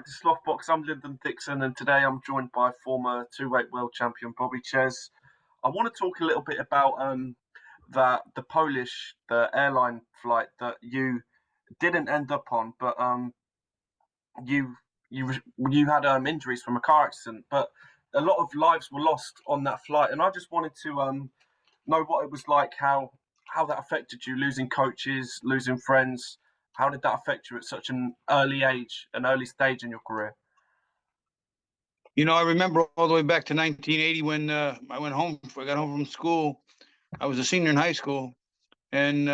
back to Sloth Box. I'm Lyndon Dixon, and today I'm joined by former two-weight world champion Bobby Czyz. I want to talk a little bit about the airline flight that you didn't end up on, but you you had injuries from a car accident, but a lot of lives were lost on that flight, and I just wanted to know what it was like, how that affected you, losing coaches, losing friends. How did that affect you at such an early age, an early stage in your career? I remember all the way back to 1980 when I got home from school. I was a senior in high school, and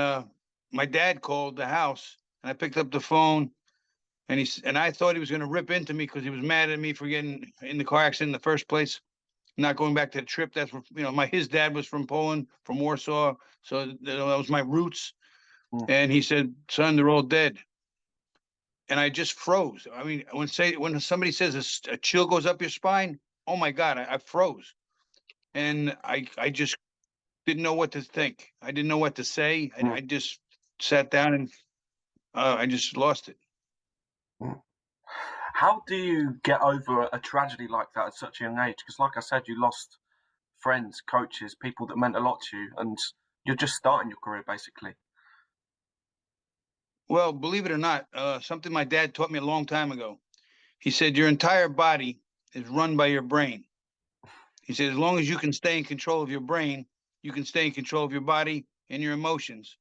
my dad called the house, and I picked up the phone, and I thought he was going to rip into me because he was mad at me for getting in the car accident in the first place, not going back to the trip. That's where, his dad was from Poland, from Warsaw, so that was my roots. And he said, "Son, they're all dead." And I just froze. I mean, when somebody says a chill goes up your spine, oh my God, I froze. And I just didn't know what to think. I didn't know what to say. I just sat down and I just lost it. How do you get over a tragedy like that at such a young age? Because like I said, you lost friends, coaches, people that meant a lot to you, and you're just starting your career basically. Well, believe it or not, something my dad taught me a long time ago. He said, your entire body is run by your brain. He said, as long as you can stay in control of your brain, you can stay in control of your body and your emotions.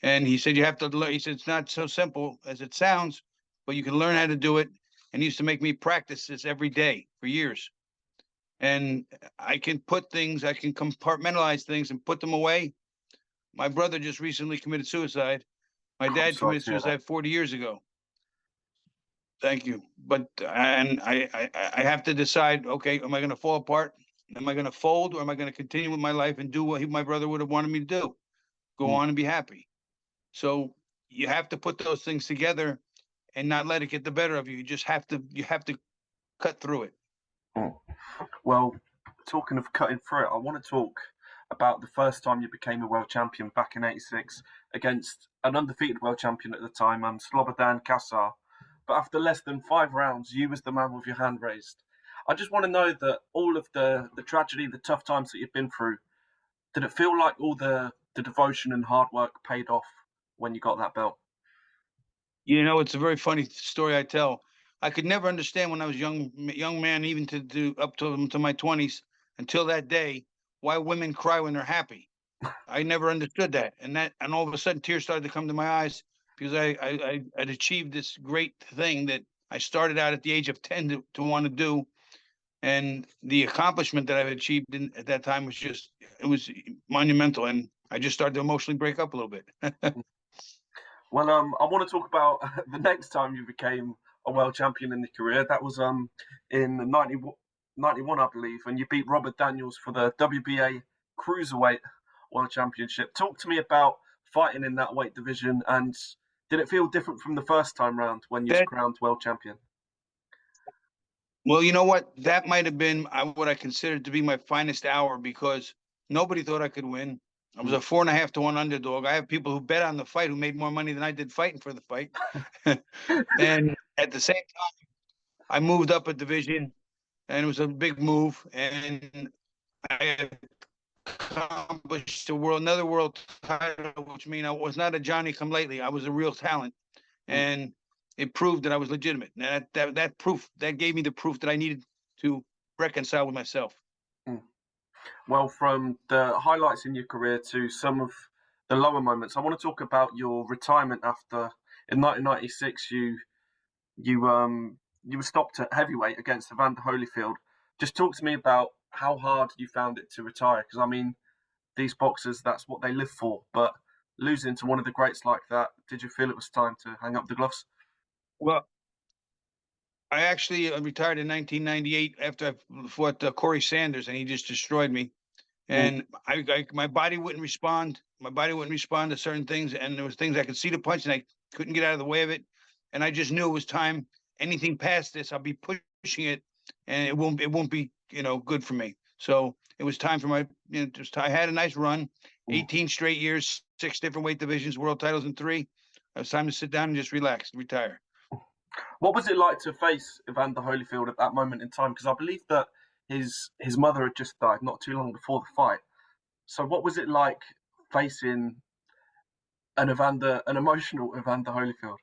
And he said, you have to learn. He said, it's not so simple as it sounds, but you can learn how to do it. And he used to make me practice this every day for years. And I can compartmentalize things and put them away. My brother just recently committed suicide. My dad committed suicide 40 years ago. Thank you. But I have to decide, okay, am I going to fall apart? Am I going to fold, or am I going to continue with my life and do what my brother would have wanted me to do? Go on and be happy. So you have to put those things together and not let it get the better of you. You have to cut through it. Well, talking of cutting through it, I want to talk about the first time you became a world champion back in '86 against an undefeated world champion at the time, Slobodan Kassar. But after less than 5 rounds, you was the man with your hand raised. I just want to know that all of the tragedy, the tough times that you've been through, did it feel like all the devotion and hard work paid off when you got that belt? It's a very funny story I tell. I could never understand when I was young man, even to up to my 20s, until that day, why women cry when they're happy. I never understood that. And all of a sudden tears started to come to my eyes because I'd achieved this great thing that I started out at the age of 10 to want to do. And the accomplishment that I've achieved at that time was monumental. And I just started to emotionally break up a little bit. Well, I want to talk about the next time you became a world champion in the career. That was in 91, I believe, and you beat Robert Daniels for the WBA Cruiserweight World Championship. Talk to me about fighting in that weight division, and did it feel different from the first time round when you were crowned world champion? Well, you know what? That might have been what I considered to be my finest hour because nobody thought I could win. I was a 4.5 to 1 underdog. I have people who bet on the fight who made more money than I did fighting for the fight. And at the same time, I moved up a division, and it was a big move. And I accomplished another world title, which means I was not a Johnny come lately. I was a real talent, and it proved that I was legitimate. And that proof, that gave me the proof that I needed to reconcile with myself. Well, from the highlights in your career to some of the lower moments, I want to talk about your retirement after. In 1996, you were stopped at heavyweight against Evander Holyfield. Just talk to me about how hard you found it to retire, because I mean, these boxers, that's what they live for. But losing to one of the greats like that, did you feel it was time to hang up the gloves? Well, I actually retired in 1998 after I fought Corey Sanders, and he just destroyed me. And my body wouldn't respond. My body wouldn't respond to certain things, and there was things I could see the punch, and I couldn't get out of the way of it. And I just knew it was time. Anything past this, I'll be pushing it, and it won't be good for me. So it was time for I had a nice run, 18 straight years, 6 different weight divisions, world titles in 3. It was time to sit down and just relax, retire. What was it like to face Evander Holyfield at that moment in time? Because I believe that his mother had just died not too long before the fight. So what was it like facing an emotional Evander Holyfield?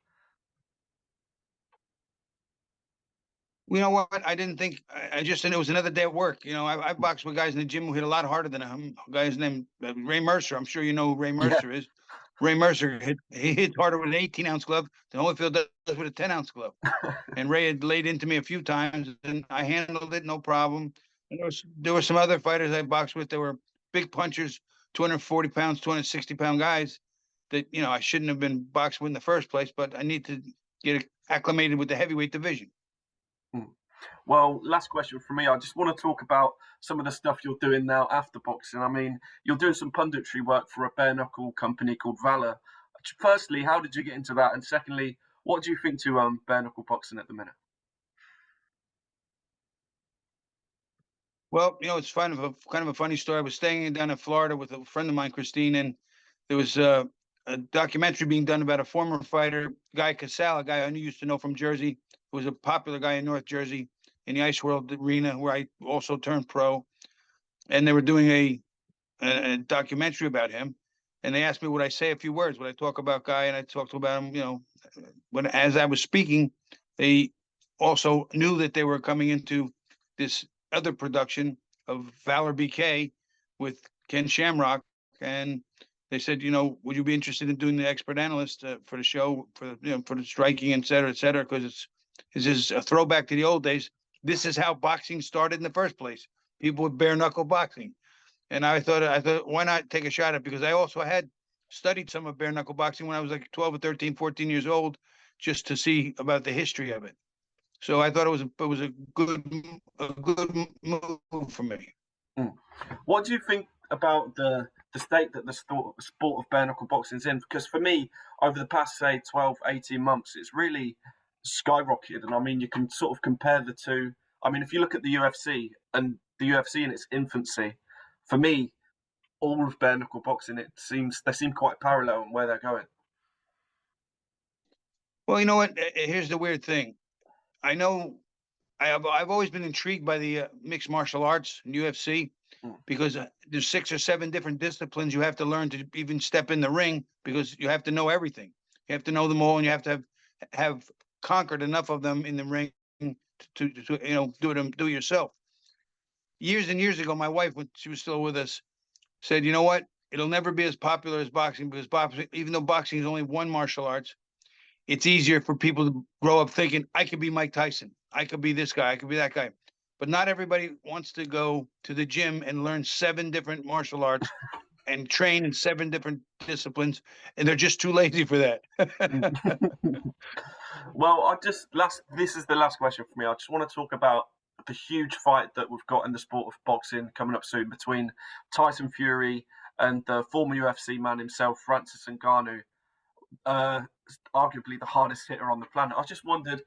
You know what? I didn't think. I just think it was another day at work. I boxed with guys in the gym who hit a lot harder than him. A guy's named Ray Mercer. I'm sure you know who Ray Yeah. Mercer is. Ray Mercer he hit harder with an 18-ounce glove than Holyfield does with a 10-ounce glove. And Ray had laid into me a few times, and I handled it no problem. And there were some other fighters I boxed with that were big punchers, 240 pounds, 260-pound guys that I shouldn't have been boxed with in the first place. But I need to get acclimated with the heavyweight division. Well, last question from me. I just want to talk about some of the stuff you're doing now after boxing. I mean, you're doing some punditry work for a bare knuckle company called Valor. Firstly, how did you get into that? And secondly, what do you think to bare knuckle boxing at the minute? Well, it's kind of a funny story. I was staying down in Florida with a friend of mine, Christine, and there was a documentary being done about a former fighter, Guy Casale, a guy I used to know from Jersey, who was a popular guy in North Jersey in the Ice World arena, where I also turned pro. And they were doing a documentary about him, and they asked me would I say a few words, would I talk about Guy, and I talked about him. When as I was speaking, they also knew that they were coming into this other production of Valor BK with Ken Shamrock, and they said, would you be interested in doing the expert analyst for the show, for the striking, et cetera, because this is a throwback to the old days. This is how boxing started in the first place. People with bare knuckle boxing, and I thought, why not take a shot at it? Because I also had studied some of bare knuckle boxing when I was like 12 or 13, 14 years old, just to see about the history of it. So I thought it was a good move for me. What do you think about the state that the sport of bare knuckle boxing is in? Because for me, over the past, say, 12, 18 months, it's really skyrocketed. And I mean, you can sort of compare the two. I mean, if you look at the UFC and the UFC in its infancy, for me, all of bare knuckle boxing, they seem quite parallel in where they're going. Well, you know what? Here's the weird thing. I know I've always been intrigued by the mixed martial arts and UFC because there's 6 or 7 different disciplines you have to learn to even step in the ring, because you have to know everything. You have to know them all, and you have to have conquered enough of them in the ring to do it yourself. Years and years ago, my wife, when she was still with us, said, you know what? It'll never be as popular as boxing, because boxing, even though boxing is only one martial arts, it's easier for people to grow up thinking, I could be Mike Tyson. I could be this guy. I could be that guy. But not everybody wants to go to the gym and learn 7 different martial arts and train in 7 different disciplines. And they're just too lazy for that. Well, this is the last question for me. I just want to talk about the huge fight that we've got in the sport of boxing coming up soon between Tyson Fury and the former UFC man himself, Francis Ngannou, arguably the hardest hitter on the planet. I just wondered,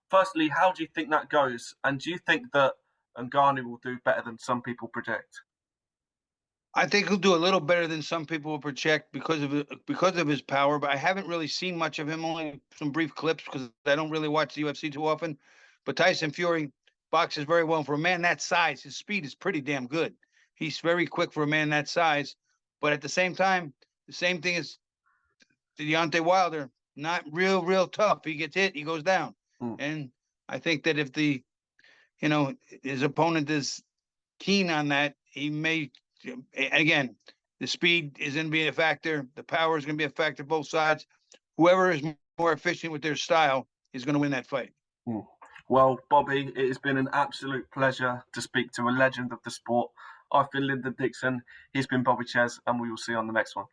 firstly, how do you think that goes? And do you think that Ngannou will do better than some people project? I think he'll do a little better than some people will project because of his power, but I haven't really seen much of him, only some brief clips, because I don't really watch the UFC too often. But Tyson Fury boxes very well. For a man that size, his speed is pretty damn good. He's very quick for a man that size, but at the same time, the same thing as Deontay Wilder, not real tough. He gets hit, he goes down. And I think that if his opponent is keen on that, he may. Again, the speed is going to be a factor. The power is going to be a factor, both sides. Whoever is more efficient with their style is going to win that fight. Well, Bobby, it has been an absolute pleasure to speak to a legend of the sport. I've been Lyndon Dixon. He's been Bobby Czyz, and we will see you on the next one.